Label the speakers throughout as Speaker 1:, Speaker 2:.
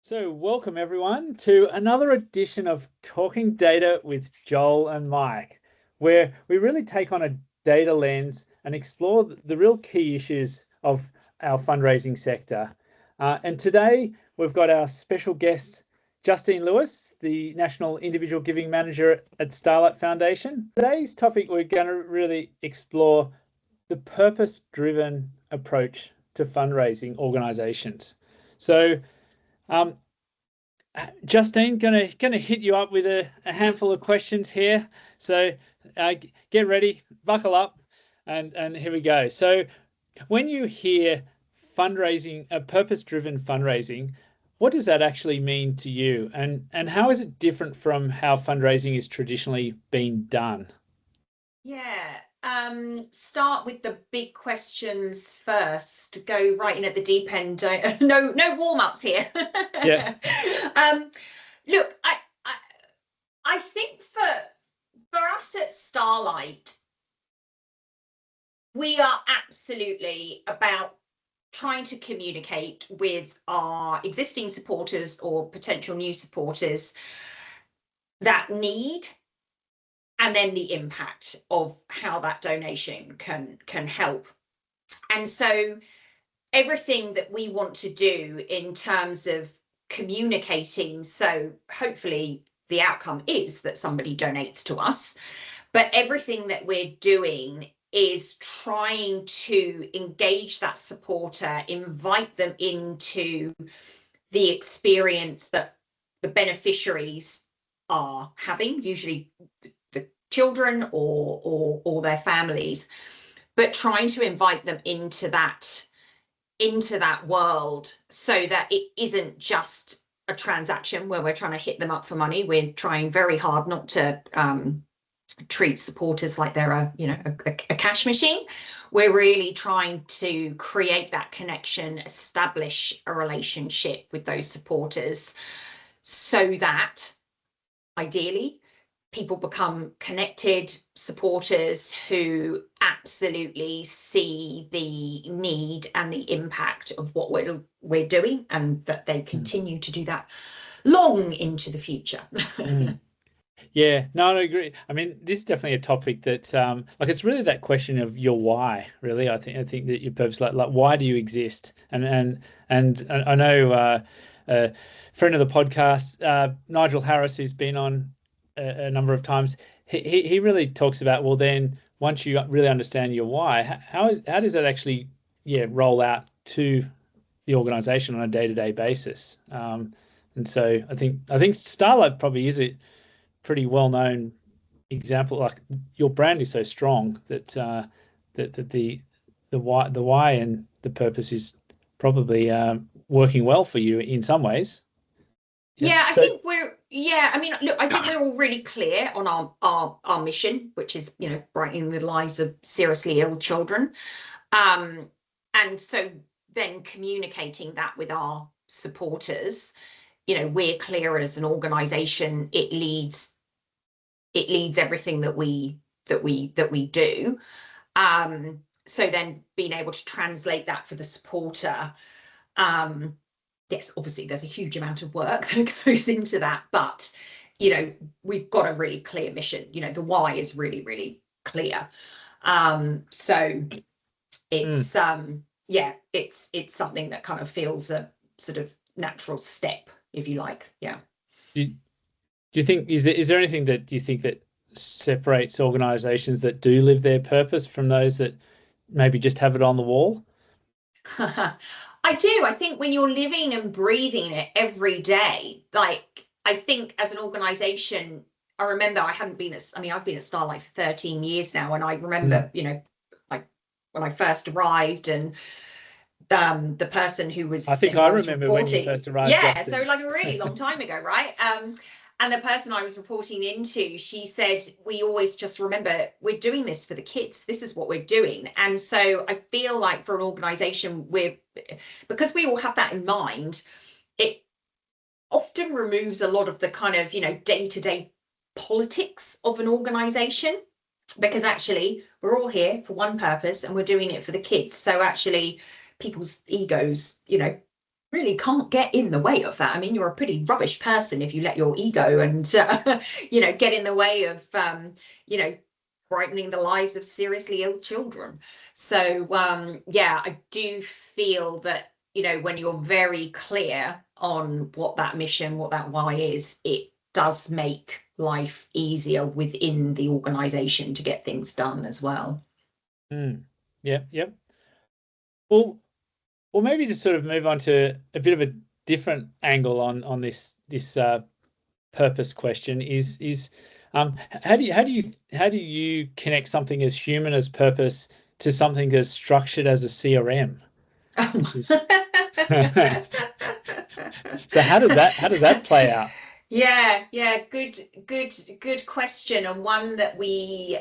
Speaker 1: So welcome everyone to another edition of Talking Data with Joel and Mike, where we really take on a data lens and explore the real key issues of our fundraising sector. And today we've got our special guest, Justine Lewis, the National Individual Giving Manager at Starlight Foundation. Today's topic, we're going to really explore the purpose-driven approach to fundraising organisations. So Justine, gonna hit you up with a handful of questions here. So get ready, buckle up, and here we go. So when you hear fundraising, a purpose-driven fundraising, what does that actually mean to you? And how is it different from how fundraising is traditionally been done?
Speaker 2: Yeah, start with the big questions first. Go right in at the deep end. No warm-ups here.
Speaker 1: Yeah.
Speaker 2: Look, I think for us at Starlight, we are absolutely about trying to communicate with our existing supporters or potential new supporters that need, and then the impact of how that donation can help. And so everything that we want to do in terms of communicating, so hopefully the outcome is that somebody donates to us, but everything that we're doing is trying to engage that supporter, invite them into the experience that the beneficiaries are having, usually the children or their families, but trying to invite them into that world so that it isn't just a transaction where we're trying to hit them up for money. We're trying very hard not to treat supporters like they're a cash machine. We're really trying to create that connection, establish a relationship with those supporters so that ideally people become connected supporters who absolutely see the need and the impact of what we're doing, and that they continue to do that long into the future.
Speaker 1: Yeah, no, I agree. I mean, this is definitely a topic that, like, it's really that question of your why. Really, I think that your purpose, like, why do you exist? And I know a friend of the podcast, Nigel Harris, who's been on a number of times. He really talks about, well, then once you really understand your why, how does that actually, roll out to the organisation on a day-to-day basis? And so I think Starlight probably is it pretty well-known example. Like, your brand is so strong that that the why and the purpose is probably working well for you in some ways.
Speaker 2: Yeah, I think I mean, look, I think we're all really clear on our mission, which is, brightening the lives of seriously ill children. And so then communicating that with our supporters, we're clear as an organization. It leads everything that we do. So then being able to translate that for the supporter, yes, obviously there's a huge amount of work that goes into that, but we've got a really clear mission. The why is really, really clear. So it's it's something that kind of feels a sort of natural step, if you like. Yeah.
Speaker 1: Do you think, is there anything that you think that separates organizations that do live their purpose from those that maybe just have it on the wall?
Speaker 2: I do. I think when you're living and breathing it every day, like, I think as an organization, I remember I've been at Starlight for 13 years now, and I remember, like when I first arrived, and the person who was,
Speaker 1: I think I remember when you first arrived.
Speaker 2: Yeah,
Speaker 1: Justin.
Speaker 2: so like a really long time ago, right? And the person I was reporting into, she said, we always just remember we're doing this for the kids. This is what we're doing. And so I feel like for an organization, because we all have that in mind, it often removes a lot of the kind of, day-to-day politics of an organization, because actually we're all here for one purpose and we're doing it for the kids. So actually people's egos, really can't get in the way of that. I mean, you're a pretty rubbish person if you let your ego and get in the way of you know brightening the lives of seriously ill children. So yeah, I do feel that when you're very clear on what that mission, what that why is, it does make life easier within the organization to get things done as well.
Speaker 1: Yeah, yeah. Well, maybe to sort of move on to a bit of a different angle on this purpose question is how do you connect something as human as purpose to something as structured as a CRM, which is so how does that play out?
Speaker 2: Yeah, good question, and one that we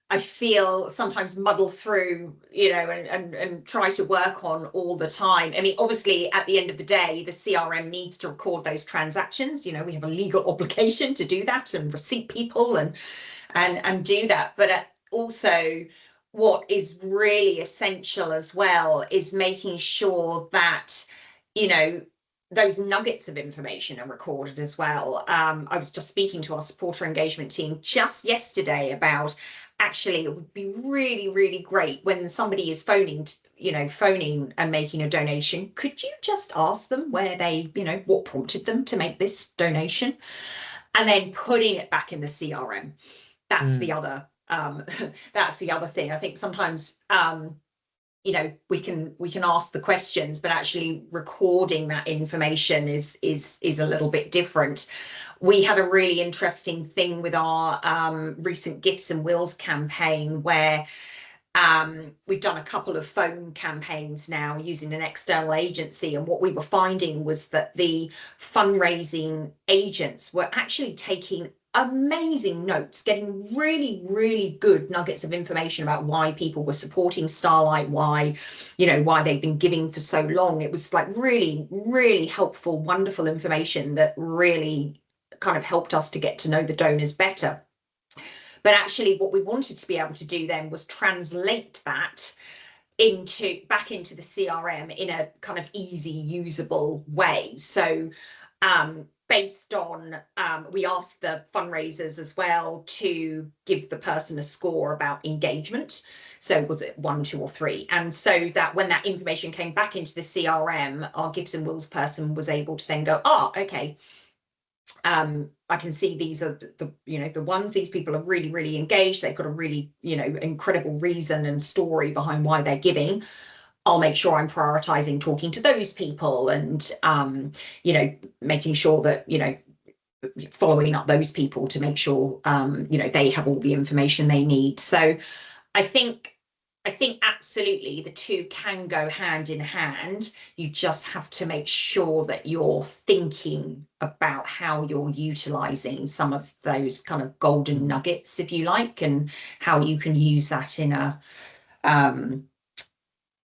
Speaker 2: I feel sometimes muddle through, and try to work on all the time. I mean, obviously, at the end of the day, the CRM needs to record those transactions. We have a legal obligation to do that and receipt people and do that. But also, what is really essential as well is making sure that, you know, those nuggets of information are recorded as well. I was just speaking to our supporter engagement team just yesterday about actually it would be really, really great when somebody is phoning and making a donation. Could you just ask them where they, what prompted them to make this donation? And then putting it back in the CRM. That's the
Speaker 1: Mm,
Speaker 2: other that's the other thing. I think sometimes we can ask the questions, but actually recording that information is a little bit different. We had a really interesting thing with our recent Gifts and Wills campaign where we've done a couple of phone campaigns now using an external agency, and what we were finding was that the fundraising agents were actually taking amazing notes, getting really, really good nuggets of information about why people were supporting Starlight, why they've been giving for so long. It was like really, really helpful, wonderful information that really kind of helped us to get to know the donors better. But actually, what we wanted to be able to do then was translate that back into the CRM in a kind of easy, usable way. So based on, we asked the fundraisers as well to give the person a score about engagement. So was it 1, 2, or 3? And so that when that information came back into the CRM, our Gifts and Wills person was able to then go, okay, I can see these are the ones, these people are really, really engaged. They've got a really, incredible reason and story behind why they're giving. I'll make sure I'm prioritizing talking to those people and, making sure that, following up those people to make sure, they have all the information they need. So I think absolutely the two can go hand in hand. You just have to make sure that you're thinking about how you're utilizing some of those kind of golden nuggets, if you like, and how you can use that in a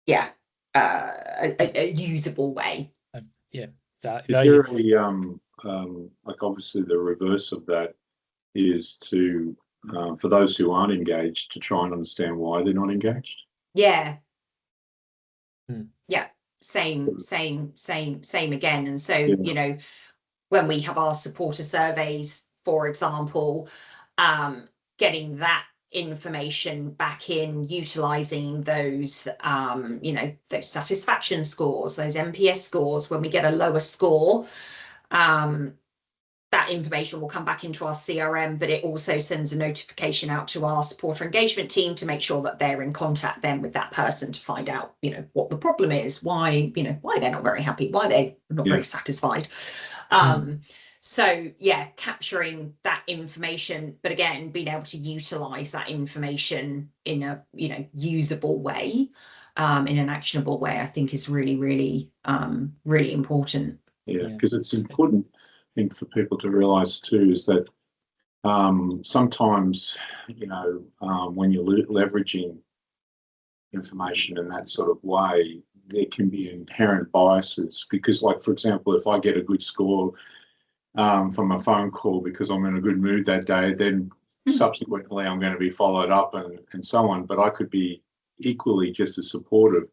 Speaker 2: yeah a usable way.
Speaker 1: yeah,
Speaker 3: Is there like obviously the reverse of that is to for those who aren't engaged to try and understand why they're not engaged?
Speaker 2: Yeah.
Speaker 1: Hmm.
Speaker 2: Yeah. Same again. And so,
Speaker 3: Yeah.
Speaker 2: When we have our supporter surveys, for example, getting that information back in, utilizing those, those satisfaction scores, those NPS scores. When we get a lower score, that information will come back into our CRM, but it also sends a notification out to our supporter engagement team to make sure that they're in contact then with that person to find out, what the problem is, why they're not very happy, why they're not very satisfied. So yeah, capturing that information, but again, being able to utilize that information in a, usable way, in an actionable way, I think is really, really, really important.
Speaker 3: Yeah, because it's important thing for people to realize too is that sometimes, when you're leveraging information in that sort of way, there can be inherent biases because, like, for example, if I get a good score from a phone call because I'm in a good mood that day, then subsequently I'm going to be followed up and so on. But I could be equally just as supportive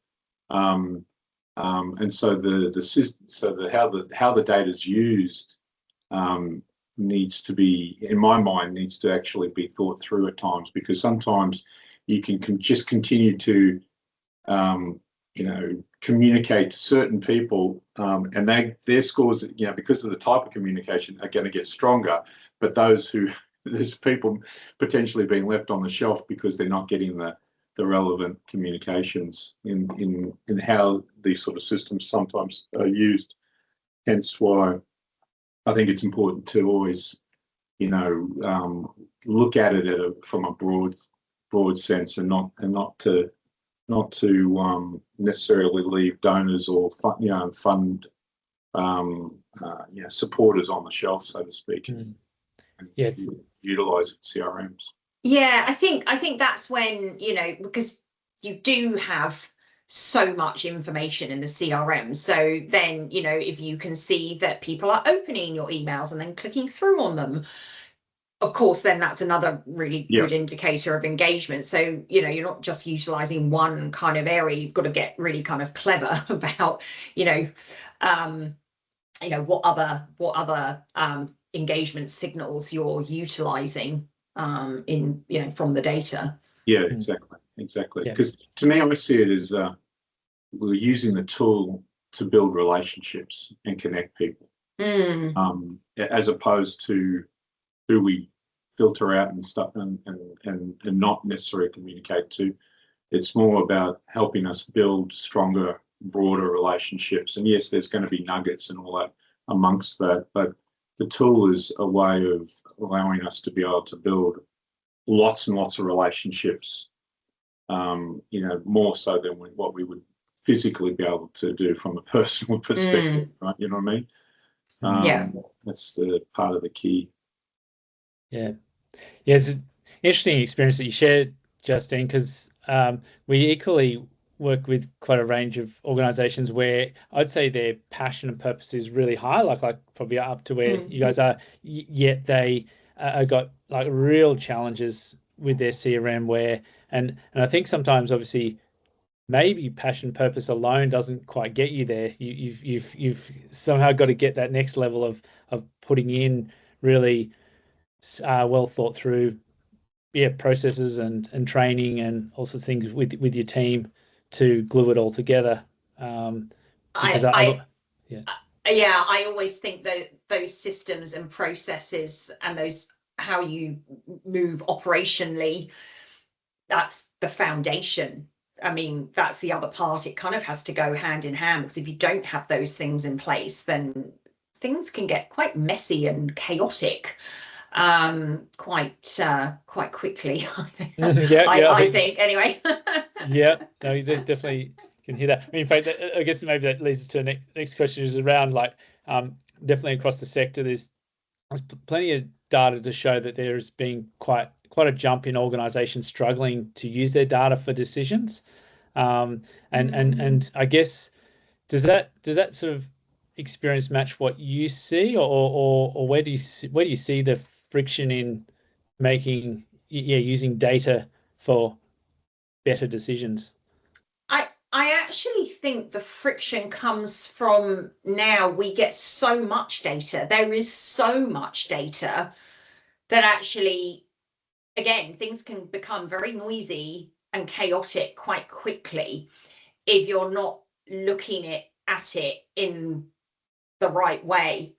Speaker 3: And so how the data is used needs to be, in my mind, needs to actually be thought through at times, because sometimes you can just continue to communicate to certain people, and their scores, because of the type of communication, are going to get stronger. But there's people potentially being left on the shelf because they're not getting the relevant communications in how these sort of systems sometimes are used. Hence why I think it's important to always, look at it from a broad sense, and not to necessarily leave donors or fund supporters on the shelf, so to speak, and utilize CRMs.
Speaker 2: Yeah, I think that's when, because you do have so much information in the CRM. So then, if you can see that people are opening your emails and then clicking through on them, of course, then that's another really good indicator of engagement. So, you're not just utilizing one kind of area. You've got to get really kind of clever about, what other engagement signals you're utilizing from the data.
Speaker 3: Yeah, exactly. Because to me, I see it as we're using the tool to build relationships and connect people, as opposed to who we filter out and stuff and not necessarily communicate to. It's more about helping us build stronger, broader relationships. And yes, there's going to be nuggets and all that amongst that, but the tool is a way of allowing us to be able to build lots and lots of relationships, more so than what we would physically be able to do from a personal perspective, right? You know what I mean? That's the part of the key.
Speaker 1: Yeah, it's an interesting experience that you shared, Justine, because we equally work with quite a range of organizations where I'd say their passion and purpose is really high, like probably up to where you guys are, yet they got like real challenges with their CRM and I think sometimes obviously maybe passion purpose alone doesn't quite get you there. You've somehow got to get that next level of putting in really well thought through processes and training and also things with your team to glue it all together. Because
Speaker 2: I always think that those systems and processes and those how you move operationally, that's the foundation. I mean, that's the other part. It kind of has to go hand in hand, because if you don't have those things in place, then things can get quite messy and chaotic quite quickly. I think anyway.
Speaker 1: Yeah, no, you definitely can hear that. I mean, in fact, I guess maybe that leads us to the next question, is around definitely across the sector, there's plenty of data to show that there's been quite a jump in organizations struggling to use their data for decisions. And I guess does that sort of experience match what you see, or where do you see the friction in making using data for better decisions?
Speaker 2: I actually think the friction comes from, now we get so much data. There is so much data that actually, again, things can become very noisy and chaotic quite quickly if you're not looking at it in the right way.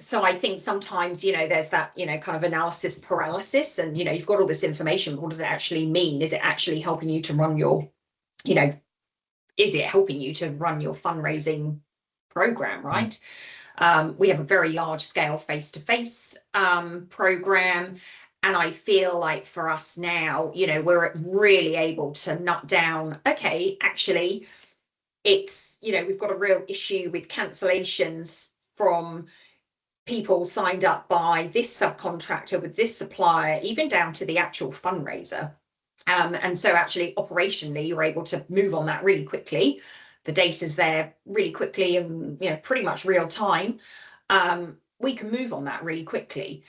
Speaker 2: So I think sometimes, there's that, kind of analysis paralysis, and, you've got all this information. What does it actually mean? Is it actually helping you to run your, is it helping you to run your fundraising program, right? We have a very large scale face-to-face program. And I feel like for us now, we're really able to nut down, okay, actually, it's, we've got a real issue with cancellations from people signed up by this subcontractor with this supplier, even down to the actual fundraiser. And so actually operationally, you're able to move on that really quickly. The data's there really quickly and, pretty much real time. We can move on that really quickly.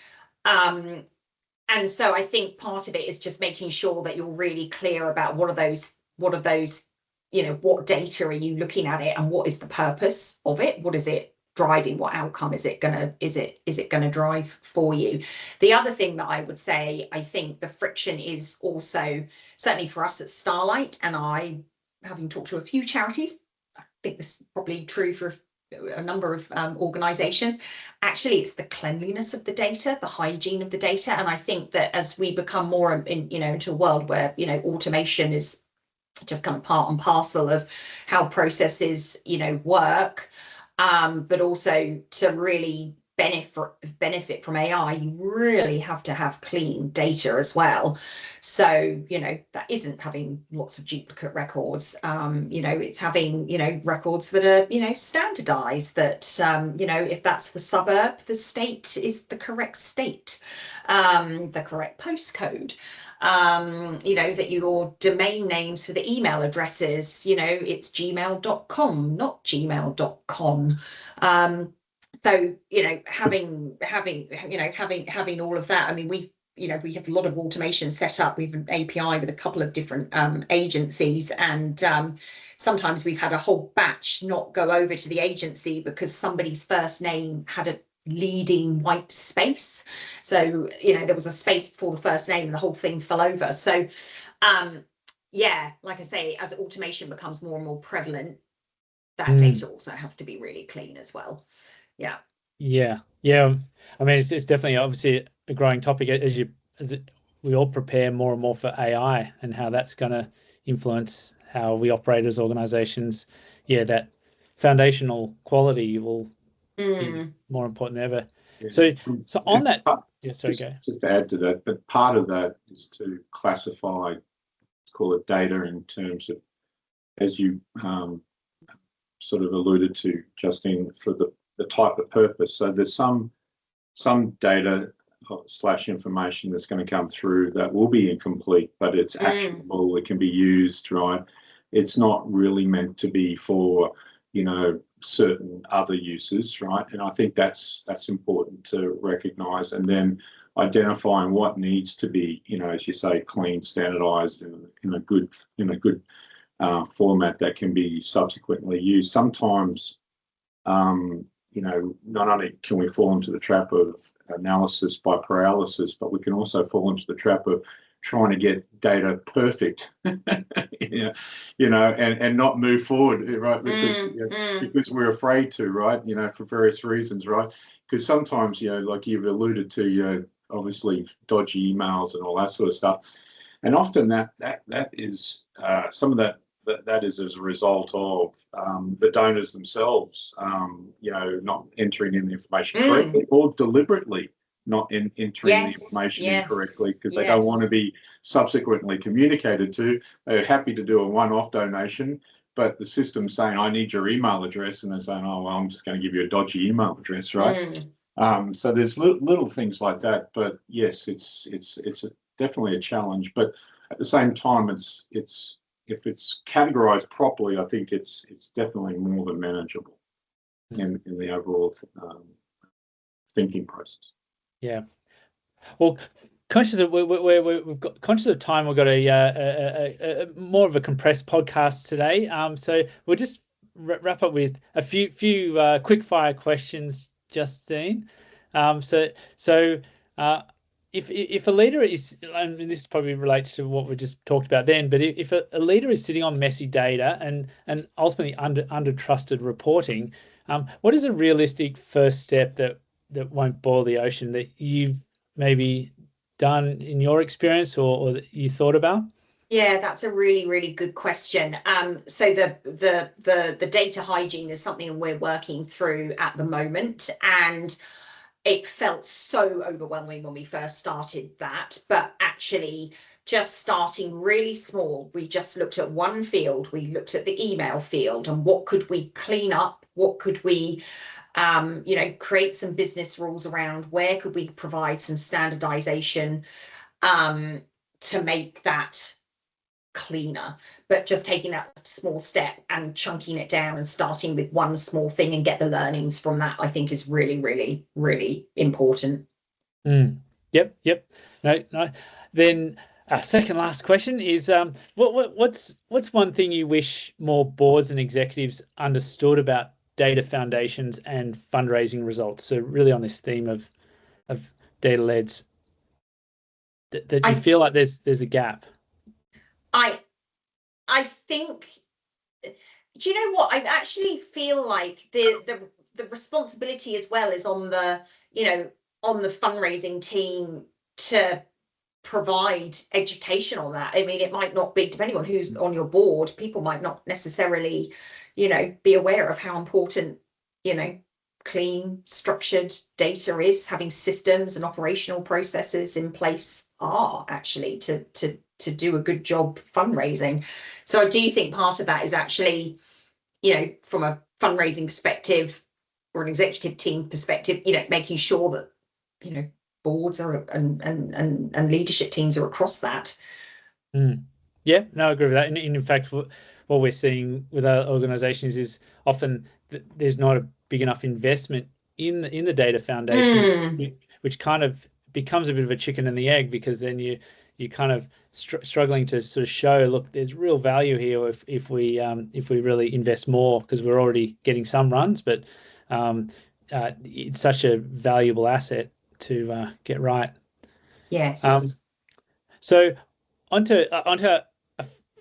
Speaker 2: And so I think part of it is just making sure that you're really clear about what are those what data are you looking at it, and what is the purpose of it? What is it driving? What outcome is it gonna drive for you? The other thing that I would say, I think the friction is also, certainly for us at Starlight, and I, having talked to a few charities, I think this is probably true for a number of organizations, actually it's the cleanliness of the data, the hygiene of the data. And I think that as we become more into a world where automation is just kind of part and parcel of how processes work, but also to really benefit from AI, you really have to have clean data as well. So that isn't having lots of duplicate records. It's having records that are standardized, that if that's the suburb, the state is the correct state, the correct postcode, that your domain names for the email addresses, it's gmail.com, not gmail.com. So having all of that. I mean, we have a lot of automation set up. We have an API with a couple of different agencies, and sometimes we've had a whole batch not go over to the agency because somebody's first name had a leading white space. So there was a space before the first name and the whole thing fell over. So like I say, as automation becomes more and more prevalent, that data also has to be really clean as well. Yeah.
Speaker 1: I mean, it's definitely obviously a growing topic we all prepare more and more for AI and how that's going to influence how we operate as organizations. That foundational quality will be more important than ever. So on that, sorry, go.
Speaker 3: Just to add to that, but part of that is to classify, let's call it data, in terms of, as you sort of alluded to, Justine, for the type of purpose. So there's some data / information that's going to come through that will be incomplete, but it's actionable. It can be used, right? It's not really meant to be for certain other uses, right? And I think that's important to recognise, and then identifying what needs to be, as you say, clean, standardised in a good format that can be subsequently used. Sometimes, not only can we fall into the trap of analysis by paralysis, but we can also fall into the trap of trying to get data perfect, and not move forward, right? Because we're afraid to, right? For various reasons, right? Because sometimes, like you've alluded to, obviously dodgy emails and all that sort of stuff, and often that is some of that is as a result of the donors themselves, not entering in the information correctly, or deliberately not entering the information incorrectly because they don't want to be subsequently communicated to. They're happy to do a one-off donation, but the system's saying, I need your email address, and they're saying, oh, well, I'm just going to give you a dodgy email address, right? So there's little things like that, but yes, it's definitely a challenge. But at the same time, it's if it's categorized properly, I think it's definitely more than manageable in the overall thinking process.
Speaker 1: Yeah. Well, conscious of conscious of time, we've got a more of a compressed podcast today. So we'll just wrap up with a few quick fire questions, Justine. If a leader is, and this probably relates to what we just talked about then, but if a leader is sitting on messy data and ultimately under trusted reporting, what is a realistic first step that won't boil the ocean that you've maybe done in your experience or that you thought about?
Speaker 2: Yeah, that's a really, really good question. So the data hygiene is something we're working through at the moment, and it felt so overwhelming when we first started that, but actually just starting really small. We just looked at one field. We looked at the email field and what could we clean up? What could we create some business rules around? Where could we provide some standardization to make that cleaner? But just taking that small step and chunking it down and starting with one small thing and get the learnings from that, I think is really, really, really important.
Speaker 1: Yep. No. Then our second last question is what's one thing you wish more boards and executives understood about data foundations and fundraising results? So really on this theme of data led, that you feel like there's a gap.
Speaker 2: I think, do you know what? I actually feel like the responsibility as well is on the, on the fundraising team to provide education on that. I mean, it might not be, depending on who's on your board, people might not necessarily, be aware of how important, clean, structured data is. Having systems and operational processes in place are actually to do a good job fundraising. So I do think part of that is actually, from a fundraising perspective or an executive team perspective, making sure that, boards are and leadership teams are across that.
Speaker 1: Yeah, no, I agree with that. And in fact, what we're seeing with our organizations is often there's not a big enough investment in the data foundation, which kind of becomes a bit of a chicken and the egg, because then you kind of struggling to sort of show, look, there's real value here if we really invest more, because we're already getting some runs, but it's such a valuable asset to get right.
Speaker 2: Yes.
Speaker 1: So onto a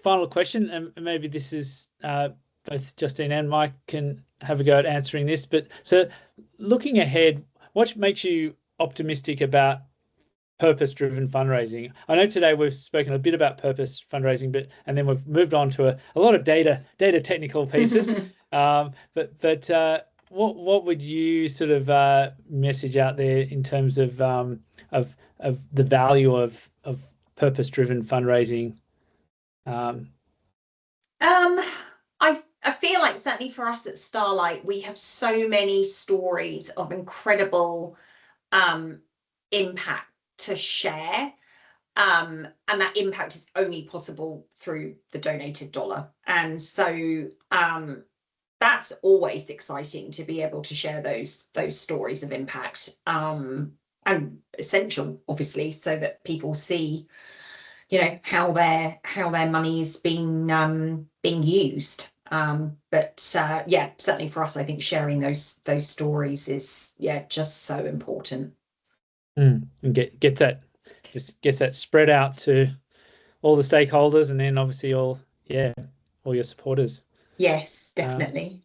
Speaker 1: final question, and maybe this is both Justine and Mike can have a go at answering this. But so looking ahead, what makes you optimistic about purpose-driven fundraising? I know today we've spoken a bit about purpose fundraising, and then we've moved on to a lot of data technical pieces. But what would you sort of message out there in terms of the value of purpose-driven fundraising?
Speaker 2: I feel like certainly for us at Starlight, we have so many stories of incredible impact to share, and that impact is only possible through the donated dollar. And so that's always exciting to be able to share those stories of impact, and essential, obviously, so that people see, how their money is being used. But yeah, certainly for us, I think sharing those stories is just so important.
Speaker 1: And get that spread out to all the stakeholders, and then obviously all your supporters.
Speaker 2: Yes, definitely.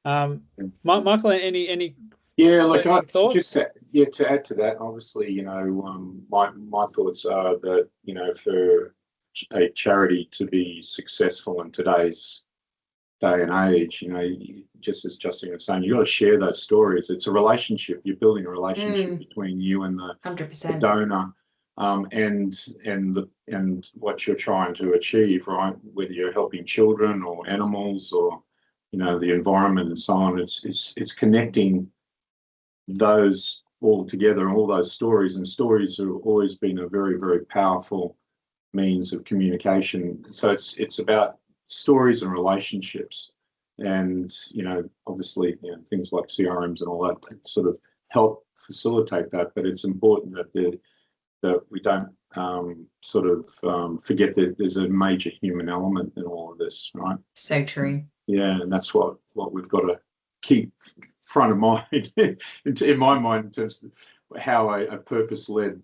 Speaker 1: Michael, any
Speaker 3: like
Speaker 1: thoughts?
Speaker 3: To add to that, obviously, my thoughts are that, for a charity to be successful in today's day and age, just as Justine was saying, you got to share those stories. It's a relationship. You're building a relationship between you and the
Speaker 2: 100%.
Speaker 3: donor, and what you're trying to achieve, right? Whether you're helping children or animals or the environment and so on, it's connecting those all together, all those stories. And stories have always been a very, very powerful means of communication. So it's about stories and relationships, and obviously things like CRMs and all that sort of help facilitate that. But it's important that we don't forget that there's a major human element in all of this, right?
Speaker 2: So true.
Speaker 3: Yeah, and that's what we've got to keep front of mind in my mind in terms of how a purpose-led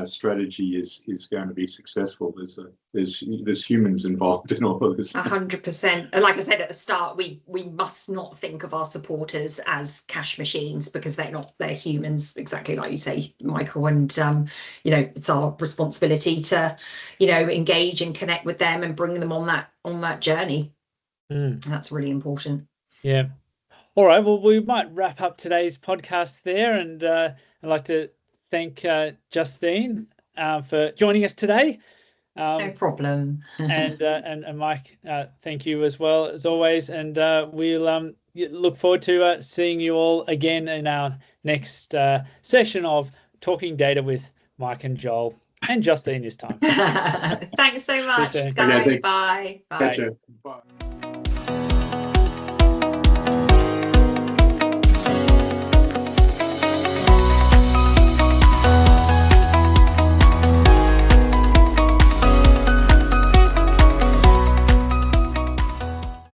Speaker 3: strategy is going to be successful. There's humans involved in all of this.
Speaker 2: 100%. And like I said at the start, we must not think of our supporters as cash machines, because they're humans, exactly like you say, Michael. And it's our responsibility to engage and connect with them and bring them on that journey. That's really important.
Speaker 1: Yeah. All right. Well, we might wrap up today's podcast there, and I'd like to thank Justine for joining us today.
Speaker 2: No problem.
Speaker 1: and Mike, thank you as well, as always. And we'll look forward to seeing you all again in our next session of Talking Data with Mike and Joel and Justine this time.
Speaker 2: Thanks so much, guys.
Speaker 3: Okay,
Speaker 2: Bye.
Speaker 3: Bye.